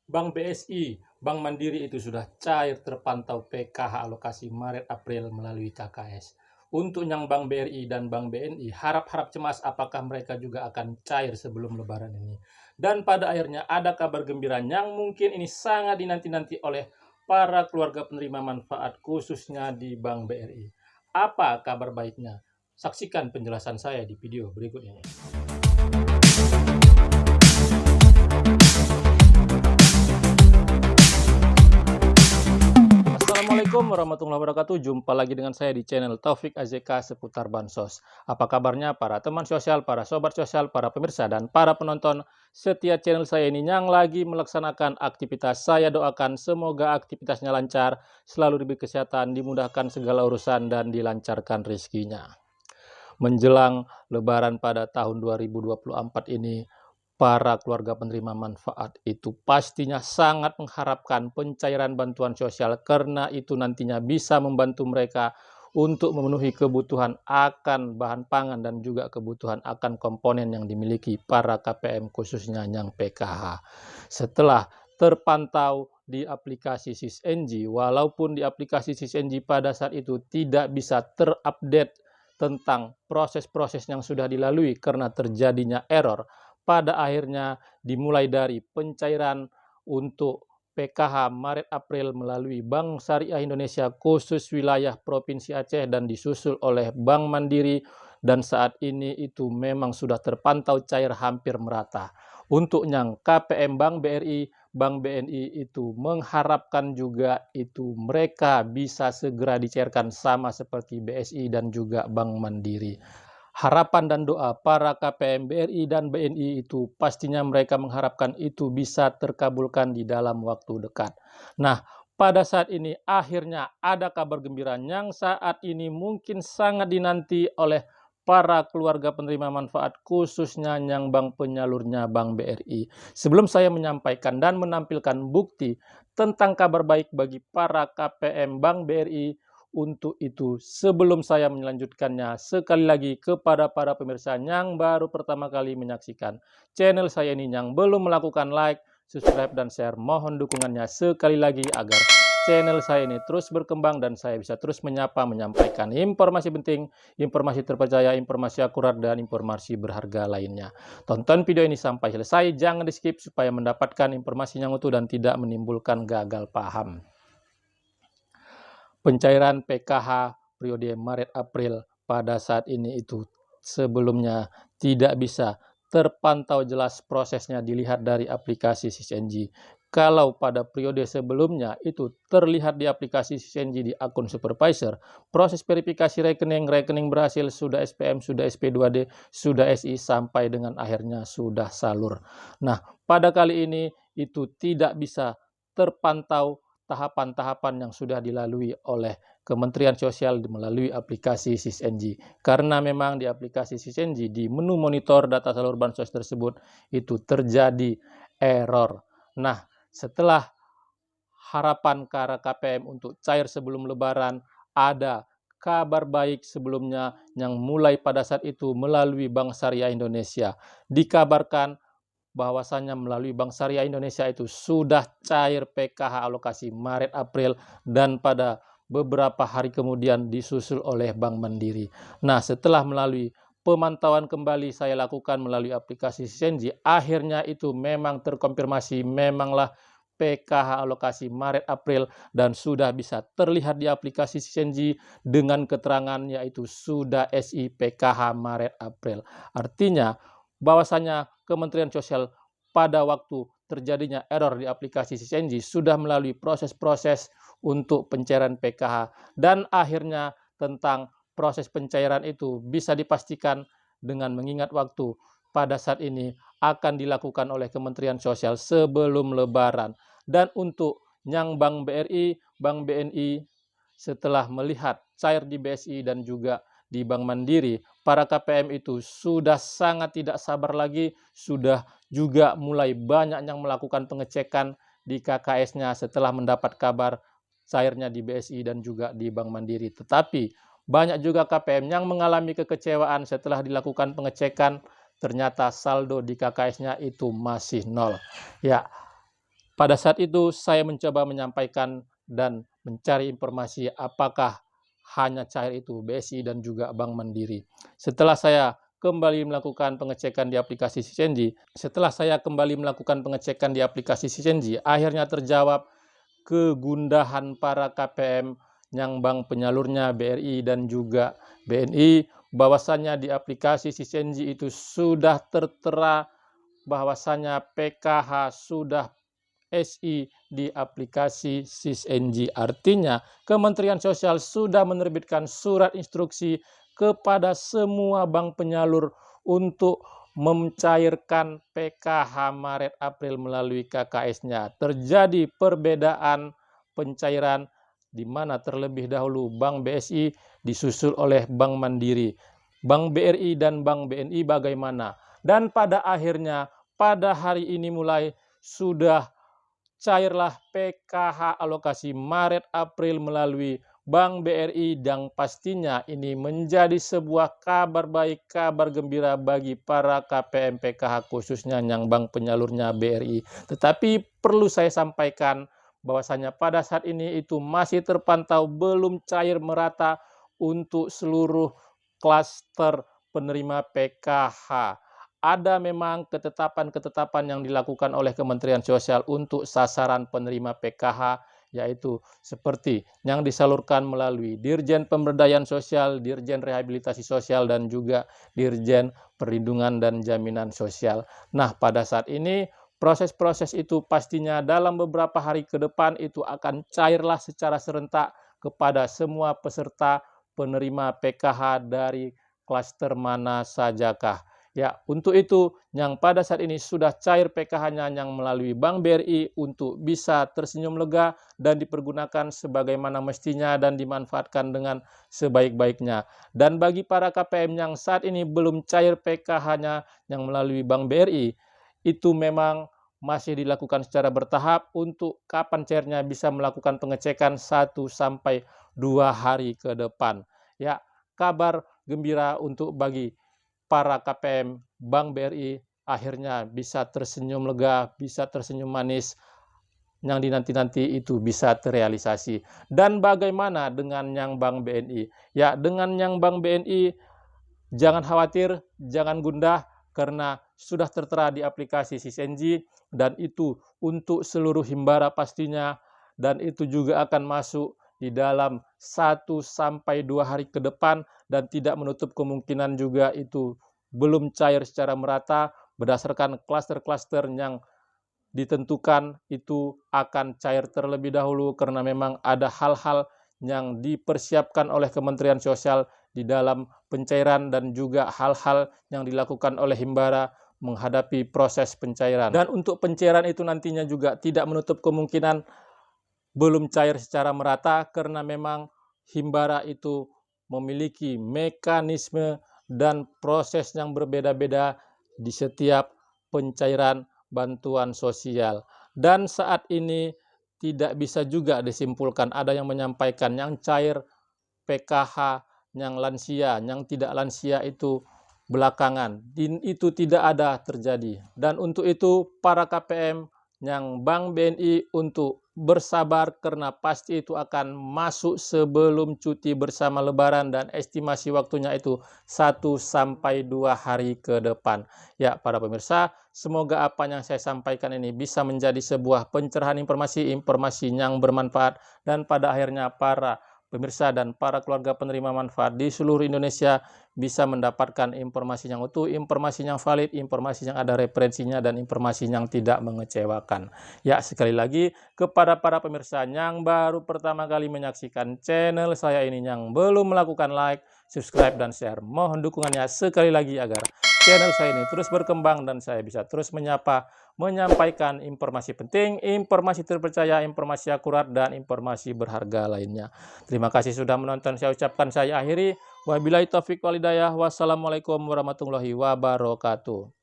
Bank BSI, Bank Mandiri itu sudah cair terpantau PKH alokasi Maret-April melalui KKS. Untuk yang Bank BRI dan Bank BNI, harap-harap cemas apakah mereka juga akan cair sebelum Lebaran ini. Dan pada akhirnya ada kabar gembira yang mungkin ini sangat dinanti-nanti oleh para keluarga penerima manfaat khususnya di Bank BRI. Apa kabar baiknya? Saksikan penjelasan saya di video berikut ini. Assalamualaikum warahmatullahi wabarakatuh. Jumpa lagi dengan saya di channel Taufik AZK seputar Bansos. Apa kabarnya para teman sosial, para sobat sosial, para pemirsa, dan para penonton setia channel saya ini yang lagi melaksanakan aktivitas? Saya doakan semoga aktivitasnya lancar, selalu diberi kesehatan, dimudahkan segala urusan, dan dilancarkan rezekinya. Menjelang Lebaran pada tahun 2024 ini, para keluarga penerima manfaat itu pastinya sangat mengharapkan pencairan bantuan sosial karena itu nantinya bisa membantu mereka untuk memenuhi kebutuhan akan bahan pangan dan juga kebutuhan akan komponen yang dimiliki para KPM khususnya yang PKH. Setelah terpantau di aplikasi SysNG, walaupun di aplikasi SysNG pada saat itu tidak bisa terupdate tentang proses-proses yang sudah dilalui karena terjadinya error, pada akhirnya dimulai dari pencairan untuk PKH Maret-April melalui Bank Syariah Indonesia khusus wilayah Provinsi Aceh dan disusul oleh Bank Mandiri, dan saat ini itu memang sudah terpantau cair hampir merata. Untuk yang KPM Bank BRI, Bank BNI itu mengharapkan juga itu mereka bisa segera dicairkan sama seperti BSI dan juga Bank Mandiri. Harapan dan doa para KPM BRI dan BNI itu pastinya mereka mengharapkan itu bisa terkabulkan di dalam waktu dekat. Nah, pada saat ini akhirnya ada kabar gembira yang saat ini mungkin sangat dinanti oleh para keluarga penerima manfaat khususnya yang bank penyalurnya Bank BRI. Sebelum saya menyampaikan dan menampilkan bukti tentang kabar baik bagi para KPM Bank BRI, untuk itu, sebelum saya melanjutkannya, sekali lagi kepada para pemirsa yang baru pertama kali menyaksikan channel saya ini yang belum melakukan like, subscribe, dan share, mohon dukungannya sekali lagi agar channel saya ini terus berkembang dan saya bisa terus menyampaikan informasi penting, informasi terpercaya, informasi akurat, dan informasi berharga lainnya. Tonton video ini sampai selesai, jangan di skip supaya mendapatkan informasi yang utuh dan tidak menimbulkan gagal paham. Pencairan PKH periode Maret-April pada saat ini itu sebelumnya tidak bisa terpantau jelas prosesnya dilihat dari aplikasi SysNG. Kalau pada periode sebelumnya itu terlihat di aplikasi SysNG di akun supervisor, proses verifikasi rekening berhasil, sudah SPM, sudah SP2D, sudah SI, sampai dengan akhirnya sudah salur. Nah, pada kali ini itu tidak bisa terpantau tahapan-tahapan yang sudah dilalui oleh Kementerian Sosial melalui aplikasi SysNG. Karena memang di aplikasi SysNG, di menu monitor data salur bansos tersebut, itu terjadi error. Nah, setelah harapan para KPM untuk cair sebelum Lebaran, ada kabar baik sebelumnya yang mulai pada saat itu melalui Bank Syariah Indonesia. Dikabarkan bahwasannya melalui Bank Syariah Indonesia itu sudah cair PKH alokasi Maret-April dan pada beberapa hari kemudian disusul oleh Bank Mandiri. Nah, setelah melalui pemantauan kembali saya lakukan melalui aplikasi SysNG, akhirnya itu memang terkonfirmasi memanglah PKH alokasi Maret-April dan sudah bisa terlihat di aplikasi SysNG dengan keterangan yaitu sudah SI PKH Maret-April. Artinya bahwasanya Kementerian Sosial pada waktu terjadinya error di aplikasi SysNG sudah melalui proses-proses untuk pencairan PKH, dan akhirnya tentang proses pencairan itu bisa dipastikan dengan mengingat waktu pada saat ini akan dilakukan oleh Kementerian Sosial sebelum Lebaran. Dan untuk yang Bank BRI, Bank BNI setelah melihat cair di BSI dan juga di Bank Mandiri, para KPM itu sudah sangat tidak sabar lagi, sudah juga mulai banyak yang melakukan pengecekan di KKS-nya setelah mendapat kabar cairnya di BSI dan juga di Bank Mandiri. Tetapi banyak juga KPM yang mengalami kekecewaan setelah dilakukan pengecekan, ternyata saldo di KKS-nya itu masih nol. Ya, Pada saat itu saya mencoba menyampaikan dan mencari informasi apakah hanya cair itu BSI dan juga Bank Mandiri. Setelah saya kembali melakukan pengecekan di aplikasi Sisenji, akhirnya terjawab kegundahan para KPM yang bank penyalurnya BRI dan juga BNI, bahwasannya di aplikasi Sisenji itu sudah tertera bahwasannya PKH sudah SI di aplikasi SisNG. Artinya, Kementerian Sosial sudah menerbitkan surat instruksi kepada semua bank penyalur untuk mencairkan PKH Maret April melalui KKS-nya. Terjadi perbedaan pencairan di mana terlebih dahulu Bank BSI disusul oleh Bank Mandiri. Bank BRI dan Bank BNI bagaimana? Dan pada akhirnya pada hari ini mulai sudah cairlah PKH alokasi Maret April melalui Bank BRI, yang pastinya ini menjadi sebuah kabar baik, kabar gembira bagi para KPM PKH khususnya yang bank penyalurnya BRI. Tetapi perlu saya sampaikan bahwasanya pada saat ini itu masih terpantau belum cair merata untuk seluruh klaster penerima PKH. Ada memang ketetapan-ketetapan yang dilakukan oleh Kementerian Sosial untuk sasaran penerima PKH, yaitu seperti yang disalurkan melalui Dirjen Pemberdayaan Sosial, Dirjen Rehabilitasi Sosial, dan juga Dirjen Perlindungan dan Jaminan Sosial. Nah, pada saat ini proses-proses itu pastinya dalam beberapa hari ke depan itu akan cairlah secara serentak kepada semua peserta penerima PKH dari klaster mana sajakah. Ya, untuk itu yang pada saat ini sudah cair PKH-nya yang melalui Bank BRI untuk bisa tersenyum lega dan dipergunakan sebagaimana mestinya dan dimanfaatkan dengan sebaik-baiknya. Dan bagi para KPM yang saat ini belum cair PKH-nya yang melalui Bank BRI, itu memang masih dilakukan secara bertahap. Untuk kapan cairnya bisa melakukan pengecekan 1 sampai 2 hari ke depan. Ya, kabar gembira untuk bagi para KPM Bank BRI akhirnya bisa tersenyum lega, bisa tersenyum manis, yang dinanti-nanti itu bisa terrealisasi. Dan bagaimana dengan yang Bank BNI? Ya, dengan yang Bank BNI jangan khawatir, jangan gundah, karena sudah tertera di aplikasi Sisenji dan itu untuk seluruh himbara pastinya, dan itu juga akan masuk di dalam 1 sampai 2 hari ke depan, dan tidak menutup kemungkinan juga itu belum cair secara merata berdasarkan klaster-klaster yang ditentukan itu akan cair terlebih dahulu karena memang ada hal-hal yang dipersiapkan oleh Kementerian Sosial di dalam pencairan dan juga hal-hal yang dilakukan oleh himbara menghadapi proses pencairan. Dan untuk pencairan itu nantinya juga tidak menutup kemungkinan belum cair secara merata karena memang himbara itu memiliki mekanisme dan proses yang berbeda-beda di setiap pencairan bantuan sosial. Dan saat ini tidak bisa juga disimpulkan, ada yang menyampaikan yang cair PKH, yang lansia, yang tidak lansia itu belakangan. Itu tidak ada terjadi. Dan untuk itu para KPM yang Bank BNI untuk bersabar karena pasti itu akan masuk sebelum cuti bersama Lebaran dan estimasi waktunya itu 1 sampai 2 hari ke depan. Ya, para pemirsa, semoga apa yang saya sampaikan ini bisa menjadi sebuah pencerahan informasi yang bermanfaat, dan pada akhirnya para pemirsa dan para keluarga penerima manfaat di seluruh Indonesia bisa mendapatkan informasi yang utuh, informasi yang valid, informasi yang ada referensinya, dan informasi yang tidak mengecewakan. Ya, sekali lagi kepada para pemirsa yang baru pertama kali menyaksikan channel saya ini, yang belum melakukan like, subscribe, dan share, mohon dukungannya sekali lagi agar channel saya ini terus berkembang dan saya bisa terus menyampaikan informasi penting, informasi terpercaya, informasi akurat, dan informasi berharga lainnya. Terima kasih sudah menonton. Saya ucapkan, saya akhiri. Wabillahi taufiq wal hidayah. Wassalamualaikum warahmatullahi wabarakatuh.